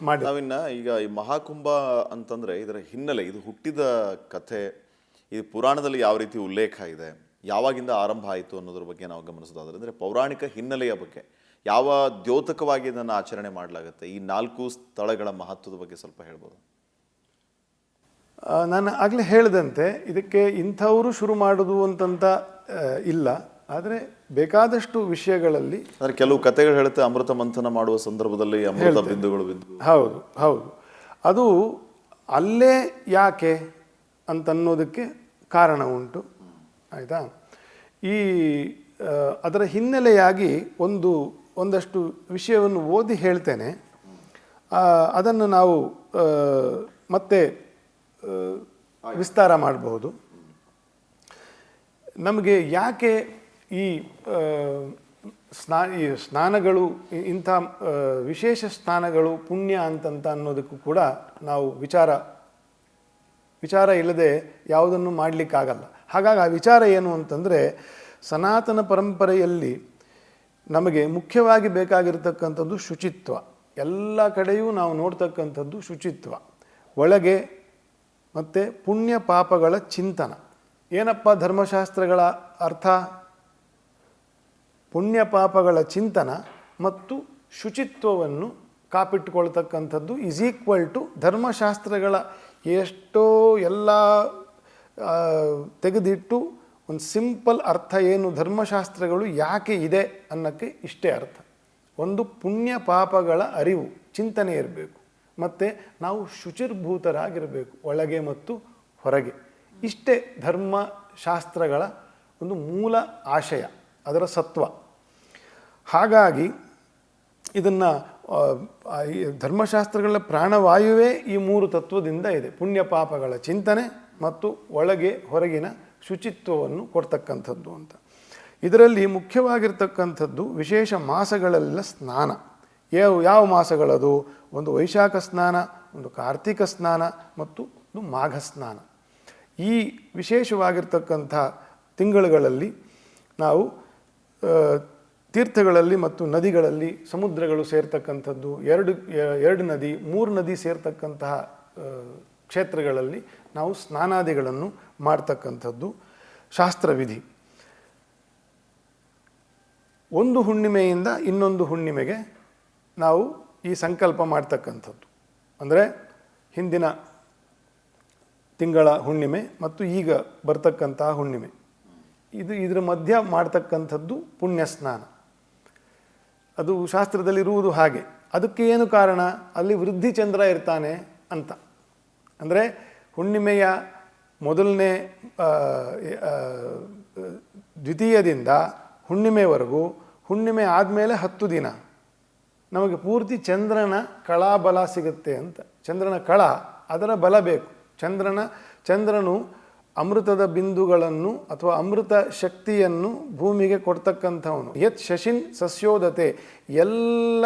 ಮಾಡಿ. ನಾವಿನ್ನ ಈಗ ಈ ಮಹಾಕುಂಭ ಅಂತಂದ್ರೆ ಇದರ ಹಿನ್ನೆಲೆ, ಇದು ಹುಟ್ಟಿದ ಕಥೆ, ಇದು ಪುರಾಣದಲ್ಲಿ ಯಾವ ರೀತಿ ಉಲ್ಲೇಖ ಇದೆ, ಯಾವಾಗಿಂದ ಆರಂಭ ಆಯಿತು ಅನ್ನೋದ್ರ ಬಗ್ಗೆ ನಾವು ಗಮನಿಸೋದಾದ್ರೆ, ಅಂದರೆ ಪೌರಾಣಿಕ ಹಿನ್ನೆಲೆಯ ಬಗ್ಗೆ ಯಾವ ದ್ಯೋತಕವಾಗಿ ಇದನ್ನು ಆಚರಣೆ ಮಾಡಲಾಗುತ್ತೆ, ಈ 4 ಸ್ಥಳಗಳ ಮಹತ್ವದ ಬಗ್ಗೆ ಸ್ವಲ್ಪ ಹೇಳ್ಬೋದು. ನಾನು ಆಗಲೇ ಹೇಳಿದಂತೆ ಇದಕ್ಕೆ ಇಂಥವರು ಶುರು ಮಾಡೋದು ಅಂತಂತ ಇಲ್ಲ. ಆದರೆ ಬೇಕಾದಷ್ಟು ವಿಷಯಗಳಲ್ಲಿ ಅಂದರೆ ಕೆಲವು ಕಥೆಗಳು ಹೇಳುತ್ತೆ ಅಮೃತ ಮಂಥನ ಮಾಡುವ ಸಂದರ್ಭದಲ್ಲಿ ಅಮೃತ ಬಿಂದುಗಳು ಬಿದ್ದು. ಹೌದು ಹೌದು, ಅದು ಅಲ್ಲೇ ಯಾಕೆ ಅಂತನ್ನೋದಕ್ಕೆ ಕಾರಣ ಉಂಟು. ಆಯಿತಾ? ಈ ಅದರ ಹಿನ್ನೆಲೆಯಾಗಿ ಒಂದಷ್ಟು ವಿಷಯವನ್ನು ಓದಿ ಹೇಳ್ತೇನೆ. ಅದನ್ನು ನಾವು ಮತ್ತೆ ವಿಸ್ತಾರ ಮಾಡಬಹುದು. ನಮಗೆ ಯಾಕೆ ಈ ಸ್ನಾನಗಳು, ಇಂಥ ವಿಶೇಷ ಸ್ನಾನಗಳು ಪುಣ್ಯ ಅಂತಂತ ಅನ್ನೋದಕ್ಕೂ ಕೂಡ ನಾವು ವಿಚಾರ ಇಲ್ಲದೆ ಯಾವುದನ್ನು ಮಾಡಲಿಕ್ಕಾಗಲ್ಲ. ಹಾಗಾಗಿ ಆ ವಿಚಾರ ಏನು ಅಂತಂದರೆ, ಸನಾತನ ಪರಂಪರೆಯಲ್ಲಿ ನಮಗೆ ಮುಖ್ಯವಾಗಿ ಬೇಕಾಗಿರ್ತಕ್ಕಂಥದ್ದು ಶುಚಿತ್ವ. ಎಲ್ಲ ಕಡೆಯೂ ನಾವು ನೋಡ್ತಕ್ಕಂಥದ್ದು ಶುಚಿತ್ವ, ಒಳಗೆ ಮತ್ತು ಪುಣ್ಯ ಪಾಪಗಳ ಚಿಂತನ. ಏನಪ್ಪ ಧರ್ಮಶಾಸ್ತ್ರಗಳ ಅರ್ಥ? ಪುಣ್ಯ ಪಾಪಗಳ ಚಿಂತನ ಮತ್ತು ಶುಚಿತ್ವವನ್ನು ಕಾಪಿಟ್ಟುಕೊಳ್ತಕ್ಕಂಥದ್ದು ಈಸ್ ಈಕ್ವಲ್ ಟು ಧರ್ಮಶಾಸ್ತ್ರಗಳ ಎಷ್ಟೋ ಎಲ್ಲ ತೆಗೆದಿಟ್ಟು ಒಂದು ಸಿಂಪಲ್ ಅರ್ಥ ಏನು, ಧರ್ಮಶಾಸ್ತ್ರಗಳು ಯಾಕೆ ಇದೆ ಅನ್ನೋಕ್ಕೆ ಇಷ್ಟೇ ಅರ್ಥ. ಒಂದು ಪುಣ್ಯ ಪಾಪಗಳ ಅರಿವು, ಚಿಂತನೆ ಇರಬೇಕು, ಮತ್ತು ನಾವು ಶುಚಿರ್ಭೂತರಾಗಿರಬೇಕು ಒಳಗೆ ಮತ್ತು ಹೊರಗೆ. ಇಷ್ಟೇ ಧರ್ಮಶಾಸ್ತ್ರಗಳ ಒಂದು ಮೂಲ ಆಶಯ, ಅದರ ಸತ್ವ. ಹಾಗಾಗಿ ಇದನ್ನು ಧರ್ಮಶಾಸ್ತ್ರಗಳ ಪ್ರಾಣವಾಯುವೇ ಈ 3 ತತ್ವದಿಂದ ಇದೆ. ಪುಣ್ಯ ಪಾಪಗಳ ಚಿಂತನೆ ಮತ್ತು ಒಳಗೆ ಹೊರಗಿನ ಶುಚಿತ್ವವನ್ನು ಕೊಡ್ತಕ್ಕಂಥದ್ದು ಅಂತ. ಇದರಲ್ಲಿ ಮುಖ್ಯವಾಗಿರ್ತಕ್ಕಂಥದ್ದು ವಿಶೇಷ ಮಾಸಗಳೆಲ್ಲ ಸ್ನಾನ. ಯಾವ ಮಾಸಗಳದು? ಒಂದು ವೈಶಾಖ ಸ್ನಾನ, ಒಂದು ಕಾರ್ತಿಕ ಸ್ನಾನ ಮತ್ತು ಒಂದು ಮಾಘ ಸ್ನಾನ. ಈ ವಿಶೇಷವಾಗಿರ್ತಕ್ಕಂಥ ತಿಂಗಳುಗಳಲ್ಲಿ ನಾವು ತೀರ್ಥಗಳಲ್ಲಿ ಮತ್ತು ನದಿಗಳಲ್ಲಿ, ಸಮುದ್ರಗಳು ಸೇರ್ತಕ್ಕಂಥದ್ದು, 2 ನದಿ 3 ನದಿ ಸೇರ್ತಕ್ಕಂತಹ ಕ್ಷೇತ್ರಗಳಲ್ಲಿ ನಾವು ಸ್ನಾನಾದಿಗಳನ್ನು ಮಾಡ್ತಕ್ಕಂಥದ್ದು ಶಾಸ್ತ್ರವಿಧಿ. ಒಂದು ಹುಣ್ಣಿಮೆಯಿಂದ ಇನ್ನೊಂದು ಹುಣ್ಣಿಮೆಗೆ ನಾವು ಈ ಸಂಕಲ್ಪ ಮಾಡ್ತಕ್ಕಂಥದ್ದು. ಅಂದರೆ ಹಿಂದಿನ ತಿಂಗಳ ಹುಣ್ಣಿಮೆ ಮತ್ತು ಈಗ ಬರ್ತಕ್ಕಂತಹ ಹುಣ್ಣಿಮೆ, ಇದರ ಮಧ್ಯ ಮಾಡ್ತಕ್ಕಂಥದ್ದು ಪುಣ್ಯ ಸ್ನಾನ. ಅದು ಶಾಸ್ತ್ರದಲ್ಲಿರುವುದು ಹಾಗೆ. ಅದಕ್ಕೆ ಏನು ಕಾರಣ? ಅಲ್ಲಿ ವೃದ್ಧಿ ಚಂದ್ರ ಇರ್ತಾನೆ ಅಂತ. ಅಂದರೆ ಹುಣ್ಣಿಮೆಯ ಮೊದಲನೇ ದ್ವಿತೀಯದಿಂದ ಹುಣ್ಣಿಮೆವರೆಗೂ, ಹುಣ್ಣಿಮೆ ಆದಮೇಲೆ 10 ದಿನ ನಮಗೆ ಪೂರ್ತಿ ಚಂದ್ರನ ಕಳಾಬಲ ಸಿಗುತ್ತೆ ಅಂತ. ಚಂದ್ರನ ಕಳ, ಅದರ ಬಲ ಬೇಕು. ಚಂದ್ರನು ಅಮೃತದ ಬಿಂದುಗಳನ್ನು ಅಥವಾ ಅಮೃತ ಶಕ್ತಿಯನ್ನು ಭೂಮಿಗೆ ಕೊಡ್ತಕ್ಕಂಥವನು. ಯತ್ ಶಶಿನ್ ಸಸ್ಯೋದತೆ, ಎಲ್ಲ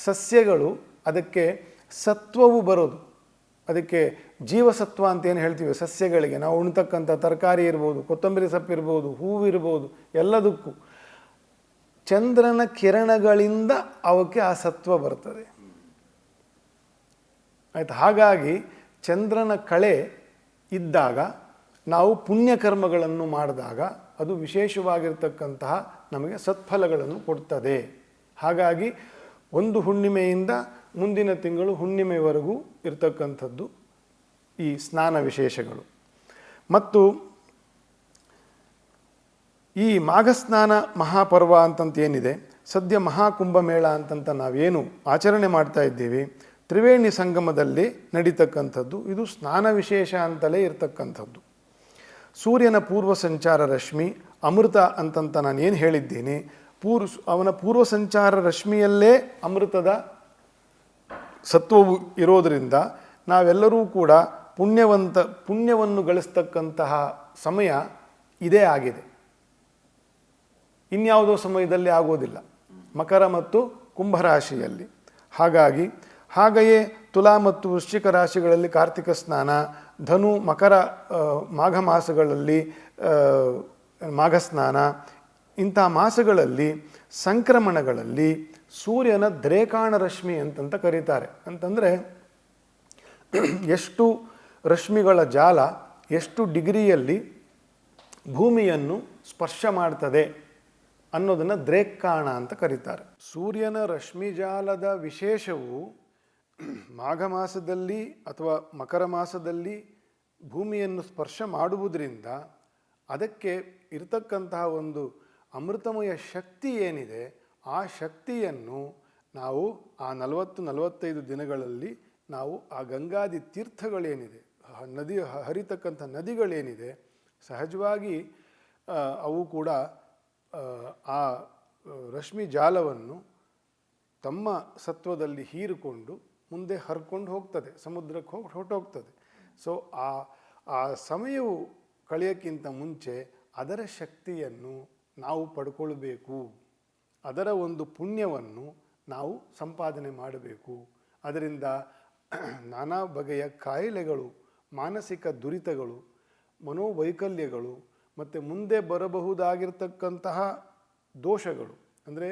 ಸಸ್ಯಗಳು ಅದಕ್ಕೆ ಸತ್ವವು ಬರೋದು, ಅದಕ್ಕೆ ಜೀವಸತ್ವ ಅಂತ ಏನು ಹೇಳ್ತೀವಿ ಸಸ್ಯಗಳಿಗೆ. ನಾವು ಉಣ್ತಕ್ಕಂಥ ತರಕಾರಿ ಇರ್ಬೋದು, ಕೊತ್ತಂಬರಿ ಸೊಪ್ಪಿರ್ಬೋದು, ಹೂವಿರ್ಬೋದು, ಎಲ್ಲದಕ್ಕೂ ಚಂದ್ರನ ಕಿರಣಗಳಿಂದ ಅವಕ್ಕೆ ಆ ಸತ್ವ ಬರ್ತದೆ. ಆಯ್ತು? ಹಾಗಾಗಿ ಚಂದ್ರನ ಕಳೆ ಇದ್ದಾಗ ನಾವು ಪುಣ್ಯಕರ್ಮಗಳನ್ನು ಮಾಡಿದಾಗ ಅದು ವಿಶೇಷವಾಗಿರ್ತಕ್ಕಂತಹ ನಮಗೆ ಸತ್ಫಲಗಳನ್ನು ಕೊಡ್ತದೆ. ಹಾಗಾಗಿ ಒಂದು ಹುಣ್ಣಿಮೆಯಿಂದ ಮುಂದಿನ ತಿಂಗಳು ಹುಣ್ಣಿಮೆವರೆಗೂ ಇರತಕ್ಕಂಥದ್ದು ಈ ಸ್ನಾನ ವಿಶೇಷಗಳು. ಮತ್ತು ಈ ಮಾಘಸ್ನಾನ ಮಹಾಪರ್ವ ಅಂತಂತ ಏನಿದೆ, ಸದ್ಯ ಮಹಾಕುಂಭಮೇಳ ಅಂತಂತ ನಾವೇನು ಆಚರಣೆ ಮಾಡ್ತಾ ಇದ್ದೀವಿ, ತ್ರಿವೇಣಿ ಸಂಗಮದಲ್ಲಿ ನಡೀತಕ್ಕಂಥದ್ದು. ಇದು ಸ್ನಾನ ವಿಶೇಷ ಅಂತಲೇ ಇರತಕ್ಕಂಥದ್ದು. ಸೂರ್ಯನ ಪೂರ್ವ ಸಂಚಾರ ರಶ್ಮಿ ಅಮೃತ ಅಂತಂತ ನಾನು ಏನು ಹೇಳಿದ್ದೀನಿ, ಅವನ ಪೂರ್ವ ಸಂಚಾರ ರಶ್ಮಿಯಲ್ಲೇ ಅಮೃತದ ಸತ್ವವು ಇರೋದರಿಂದ ನಾವೆಲ್ಲರೂ ಕೂಡ ಪುಣ್ಯವನ್ನು ಗಳಿಸ್ತಕ್ಕಂತಹ ಸಮಯ ಇದೇ ಆಗಿದೆ. ಇನ್ಯಾವುದೋ ಸಮಯದಲ್ಲಿ ಆಗೋದಿಲ್ಲ, ಮಕರ ಮತ್ತು ಕುಂಭರಾಶಿಯಲ್ಲಿ. ಹಾಗೆಯೇ ತುಲಾ ಮತ್ತು ವೃಶ್ಚಿಕ ರಾಶಿಗಳಲ್ಲಿ ಕಾರ್ತಿಕ ಸ್ನಾನ, ಧನು ಮಕರ ಮಾಘ ಮಾಸಗಳಲ್ಲಿ ಮಾಘ ಸ್ನಾನ, ಇಂಥ ಮಾಸಗಳಲ್ಲಿ ಸಂಕ್ರಮಣಗಳಲ್ಲಿ ಸೂರ್ಯನ ದ್ರೇಕಾಣ ರಶ್ಮಿ ಅಂತಂತ ಕರೀತಾರೆ. ಅಂತಂದರೆ ಎಷ್ಟು ರಶ್ಮಿಗಳ ಜಾಲ ಎಷ್ಟು ಡಿಗ್ರಿಯಲ್ಲಿ ಭೂಮಿಯನ್ನು ಸ್ಪರ್ಶ ಮಾಡ್ತದೆ ಅನ್ನೋದನ್ನು ದ್ರೇಕಾಣ ಅಂತ ಕರೀತಾರೆ. ಸೂರ್ಯನ ರಶ್ಮಿಜಾಲದ ವಿಶೇಷವು ಮಾಘ ಮಾಸದಲ್ಲಿ ಅಥವಾ ಮಕರ ಮಾಸದಲ್ಲಿ ಭೂಮಿಯನ್ನು ಸ್ಪರ್ಶ ಮಾಡುವುದರಿಂದ ಅದಕ್ಕೆ ಇರತಕ್ಕಂತಹ ಒಂದು ಅಮೃತಮಯ ಶಕ್ತಿ ಏನಿದೆ, ಆ ಶಕ್ತಿಯನ್ನು ನಾವು ಆ 40-45 ದಿನಗಳಲ್ಲಿ ನಾವು ಆ ಗಂಗಾದಿ ತೀರ್ಥಗಳೇನಿದೆ, ನದಿ ಹರಿತಕ್ಕಂಥ ನದಿಗಳೇನಿದೆ, ಸಹಜವಾಗಿ ಅವು ಕೂಡ ಆ ರಶ್ಮಿ ಜಾಲವನ್ನು ತಮ್ಮ ಸತ್ವದಲ್ಲಿ ಹೀರಿಕೊಂಡು ಮುಂದೆ ಹರ್ಕೊಂಡು ಹೋಗ್ತದೆ, ಸಮುದ್ರಕ್ಕೆ ಹೊರಟೋಗ್ತದೆ. ಸೊ ಆ ಸಮಯವು ಕಳೆಯೋಕ್ಕಿಂತ ಮುಂಚೆ ಅದರ ಶಕ್ತಿಯನ್ನು ನಾವು ಪಡ್ಕೊಳ್ಬೇಕು, ಅದರ ಒಂದು ಪುಣ್ಯವನ್ನು ನಾವು ಸಂಪಾದನೆ ಮಾಡಬೇಕು. ಅದರಿಂದ ನಾನಾ ಬಗೆಯ ಕಾಯಿಲೆಗಳು, ಮಾನಸಿಕ ದುರಿತಗಳು, ಮನೋವೈಕಲ್ಯಗಳು ಮತ್ತು ಮುಂದೆ ಬರಬಹುದಾಗಿರ್ತಕ್ಕಂತಹ ದೋಷಗಳು, ಅಂದರೆ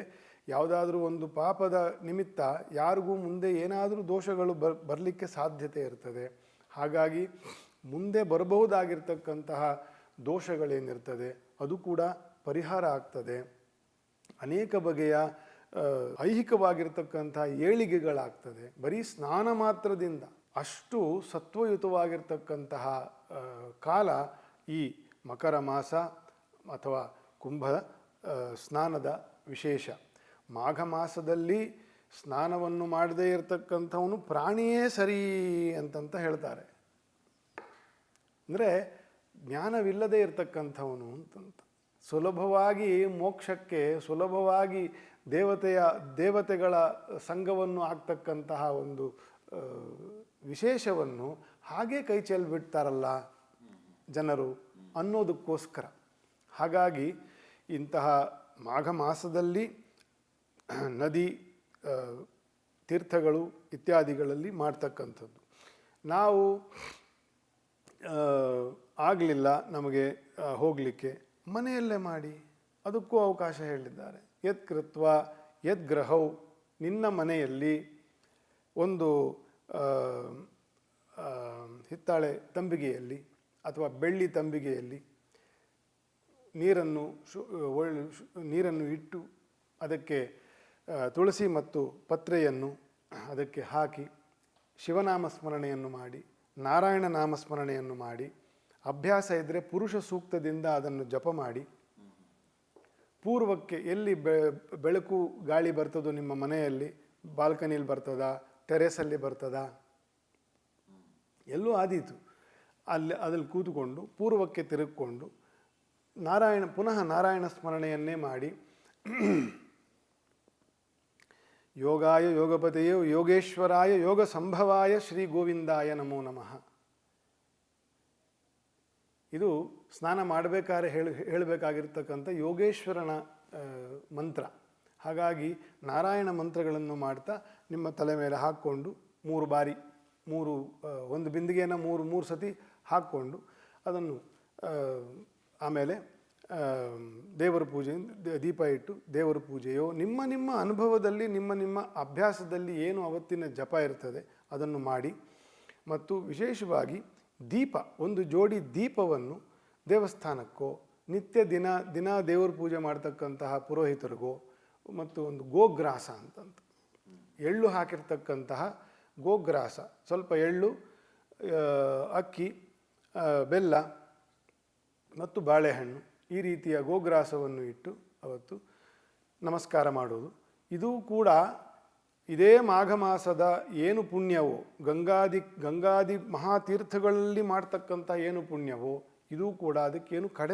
ಯಾವುದಾದ್ರೂ ಒಂದು ಪಾಪದ ನಿಮಿತ್ತ ಯಾರಿಗೂ ಮುಂದೆ ಏನಾದರೂ ದೋಷಗಳು ಬರಲಿಕ್ಕೆ ಸಾಧ್ಯತೆ ಇರ್ತದೆ. ಹಾಗಾಗಿ ಮುಂದೆ ಬರಬಹುದಾಗಿರ್ತಕ್ಕಂತಹ ದೋಷಗಳೇನಿರ್ತದೆ ಅದು ಕೂಡ ಪರಿಹಾರ ಆಗ್ತದೆ. ಅನೇಕ ಬಗೆಯ ಐಹಿಕವಾಗಿರ್ತಕ್ಕಂಥ ಏಳಿಗೆಗಳಾಗ್ತದೆ ಬರೀ ಸ್ನಾನ ಮಾತ್ರದಿಂದ. ಅಷ್ಟು ಸತ್ವಯುತವಾಗಿರ್ತಕ್ಕಂತಹ ಕಾಲ ಈ ಮಕರ ಮಾಸ ಅಥವಾ ಕುಂಭ ಸ್ನಾನದ ವಿಶೇಷ. ಮಾಘ ಮಾಸದಲ್ಲಿ ಸ್ನಾನವನ್ನು ಮಾಡದೇ ಇರತಕ್ಕಂಥವನು ಪ್ರಾಣಿಯೇ ಸರಿ ಅಂತಂತ ಹೇಳ್ತಾರೆ. ಅಂದರೆ ಜ್ಞಾನವಿಲ್ಲದೆ ಇರತಕ್ಕಂಥವನು ಅಂತಂತ. ಸುಲಭವಾಗಿ ಮೋಕ್ಷಕ್ಕೆ, ಸುಲಭವಾಗಿ ದೇವತೆಗಳ ಸಂಘವನ್ನು ಆಗ್ತಕ್ಕಂತಹ ಒಂದು ವಿಶೇಷವನ್ನು ಹಾಗೇ ಕೈ ಚೆಲ್ಬಿಡ್ತಾರಲ್ಲ ಜನರು ಅನ್ನೋದಕ್ಕೋಸ್ಕರ. ಹಾಗಾಗಿ ಇಂತಹ ಮಾಘ ಮಾಸದಲ್ಲಿ ನದಿ, ತೀರ್ಥಗಳು ಇತ್ಯಾದಿಗಳಲ್ಲಿ ಮಾಡ್ತಕ್ಕಂಥದ್ದು. ನಾವು ಆಗಲಿಲ್ಲ ನಮಗೆ ಹೋಗಲಿಕ್ಕೆ, ಮನೆಯಲ್ಲೇ ಮಾಡಿ, ಅದಕ್ಕೂ ಅವಕಾಶ ಹೇಳಿದ್ದಾರೆ. ಯತ್ ಕೃತ್ವ ಯದ್ ಗ್ರಹೌ, ನಿನ್ನ ಮನೆಯಲ್ಲಿ ಒಂದು ಹಿತ್ತಾಳೆ ತಂಬಿಗೆಯಲ್ಲಿ ಅಥವಾ ಬೆಳ್ಳಿ ತಂಬಿಗೆಯಲ್ಲಿ ನೀರನ್ನು ಇಟ್ಟು ಅದಕ್ಕೆ ತುಳಸಿ ಮತ್ತು ಪತ್ರೆಯನ್ನು ಅದಕ್ಕೆ ಹಾಕಿ ಶಿವನಾಮ ಸ್ಮರಣೆಯನ್ನು ಮಾಡಿ, ನಾರಾಯಣ ನಾಮಸ್ಮರಣೆಯನ್ನು ಮಾಡಿ, ಅಭ್ಯಾಸ ಇದ್ದರೆ ಪುರುಷ ಸೂಕ್ತದಿಂದ ಅದನ್ನು ಜಪ ಮಾಡಿ, ಪೂರ್ವಕ್ಕೆ ಎಲ್ಲಿ ಬೆಳಕು ಗಾಳಿ ಬರ್ತದೋ ನಿಮ್ಮ ಮನೆಯಲ್ಲಿ, ಬಾಲ್ಕನಿಯಲ್ಲಿ ಬರ್ತದ, ಟೆರೇಸಲ್ಲಿ ಬರ್ತದ, ಎಲ್ಲೂ ಆದೀತು, ಅದ್ರಲ್ಲಿ ಕೂತ್ಕೊಂಡು ಪೂರ್ವಕ್ಕೆ ತಿರುಗಿಕೊಂಡು ಪುನಃ ನಾರಾಯಣ ಸ್ಮರಣೆಯನ್ನೇ ಮಾಡಿ, ಯೋಗಾಯ ಯೋಗಪತೆಯೋ ಯೋಗೇಶ್ವರಾಯ ಯೋಗ ಸಂಭವಾಯ ಶ್ರೀ ಗೋವಿಂದಾಯ ನಮೋ ನಮಃ. ಇದು ಸ್ನಾನ ಮಾಡಬೇಕಾದ್ರೆ ಹೇಳಬೇಕಾಗಿರ್ತಕ್ಕಂಥ ಯೋಗೇಶ್ವರನ ಮಂತ್ರ. ಹಾಗಾಗಿ ನಾರಾಯಣ ಮಂತ್ರಗಳನ್ನು ಮಾಡ್ತಾ ನಿಮ್ಮ ತಲೆ ಮೇಲೆ ಹಾಕ್ಕೊಂಡು 3 ಬಾರಿ, ಒಂದು ಬಿಂದಿಗೆಯನ್ನು 3 ಸತಿ ಹಾಕ್ಕೊಂಡು ಅದನ್ನು ಆಮೇಲೆ ದೇವರ ಪೂಜೆ, ದೀಪ ಇಟ್ಟು ದೇವರ ಪೂಜೆಯೋ ನಿಮ್ಮ ಅನುಭವದಲ್ಲಿ ನಿಮ್ಮ ಅಭ್ಯಾಸದಲ್ಲಿ ಏನು ಅವತ್ತಿನ ಜಪ ಇರ್ತದೆ ಅದನ್ನು ಮಾಡಿ. ಮತ್ತು ವಿಶೇಷವಾಗಿ ದೀಪ, ಒಂದು ಜೋಡಿ ದೀಪವನ್ನು ದೇವಸ್ಥಾನಕ್ಕೋ ನಿತ್ಯ ದಿನ ದೇವರ ಪೂಜೆ ಮಾಡ್ತಕ್ಕಂತಹ ಪುರೋಹಿತರಿಗೋ, ಮತ್ತು ಒಂದು ಗೋಗ್ರಾಸ ಅಂತಂತ ಎಳ್ಳು ಹಾಕಿರ್ತಕ್ಕಂತಹ ಗೋಗ್ರಾಸ, ಸ್ವಲ್ಪ ಎಳ್ಳು, ಅಕ್ಕಿ, ಬೆಲ್ಲ ಮತ್ತು ಬಾಳೆಹಣ್ಣು, ಈ ರೀತಿಯ ಗೋಗ್ರಾಸವನ್ನು ಇಟ್ಟು ಅವತ್ತು ನಮಸ್ಕಾರ ಮಾಡೋದು. ಇದು ಕೂಡ ಇದೇ ಮಾಘ ಮಾಸದ ಏನು ಪುಣ್ಯವೋ, ಗಂಗಾದಿ ಮಹಾತೀರ್ಥಗಳಲ್ಲಿ ಮಾಡ್ತಕ್ಕಂಥ ಏನು ಪುಣ್ಯವೋ, ಇದು ಕೂಡ ಅದಕ್ಕೇನು ಕಡಿಮೆ